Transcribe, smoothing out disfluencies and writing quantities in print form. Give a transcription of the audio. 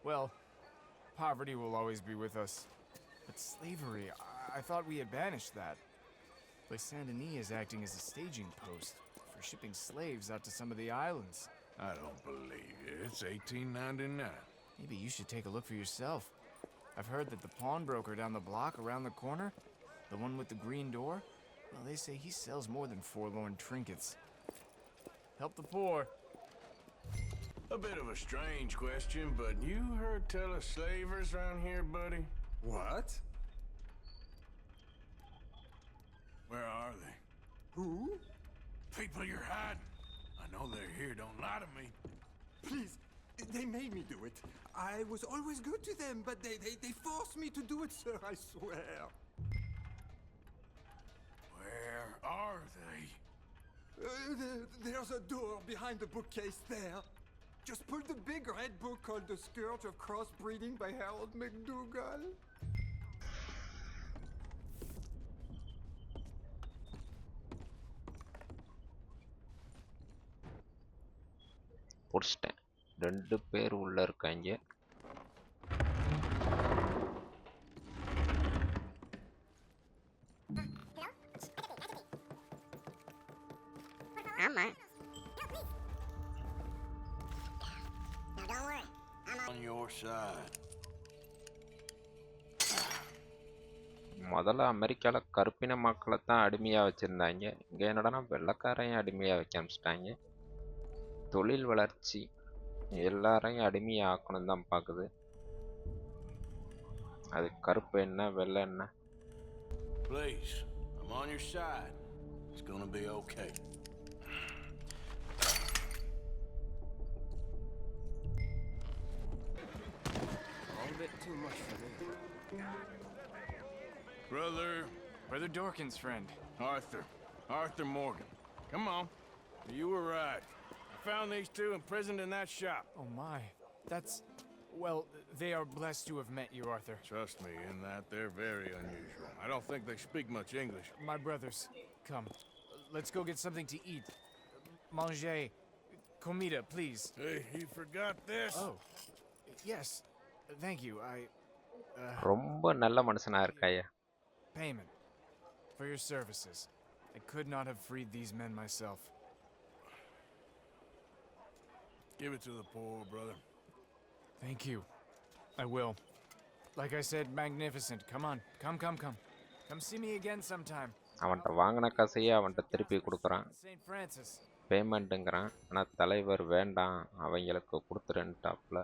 Well, poverty will always be with us. But slavery, I thought we had banished that. Like Saint Denis is acting as a staging post for shipping slaves out to some of the islands. I don't believe it. It's 1899. Maybe you should take a look for yourself. I've heard that the pawnbroker down the block around the corner, the one with the green door, well, they say he sells more than forlorn trinkets. Help the poor. A bit of a strange question, but you heard tell of slavers around here, buddy? What? Where are they? Who? People you're hiding. I know they're here, don't lie to me. Please, they made me do it. I was always good to them, but they forced me to do it, sir, I swear. Where are they? There's a door behind the bookcase there. Just pull the big red book called The Scourge of Crossbreeding by Harold McDougall. பிடிச்சிட்டேன். 2 பேர் உள்ள இருக்காங்க. ஆமா. On your side. முதல்ல அமெரிக்கால கருப்பின மக்களை தான் அடிமையா வச்சிருந்தாங்க. இங்க என்னடா வெள்ளைக்காரையும் அடிமையா வைக்க ஆரம்பிச்சிட்டாங்க. தொழில் வளர்ச்சி எல்லாரையும் அடிமையா ஆக்கணும் தான் பாக்குது. அது கருப்பு என்ன வெள்ளை என்ன? Please, I'm on your side. It's gonna be okay. All a bit too much for me. Brother Dorkin's friend. Arthur Morgan. Come on. You were right. I found these two imprisoned in that shop. Oh my. That's... Well, they are blessed to have met you, Arthur. Trust me, in that they're very unusual. I don't think they speak much English. My brothers, come. Let's go get something to eat. Manger. Comida, please. Hey, you forgot this? Oh. Yes. Thank you. ரொம்ப நல்ல மனுஷனா இருக்காயா. Payment. For your services. I could not have freed these men myself. Give it to the poor, brother. Thank you. I will. Like I said, magnificent. Come on. Come. Come see me again sometime. அவன்கிட்ட வாங்கின காசையே அவன்கிட்ட திருப்பி கொடுக்குறான். St. Francis. பேமெண்ட்டுங்கிறான். ஆனால் தலைவர் வேண்டாம் அவங்களுக்கு கொடுத்துருன்ட்டாப்ல.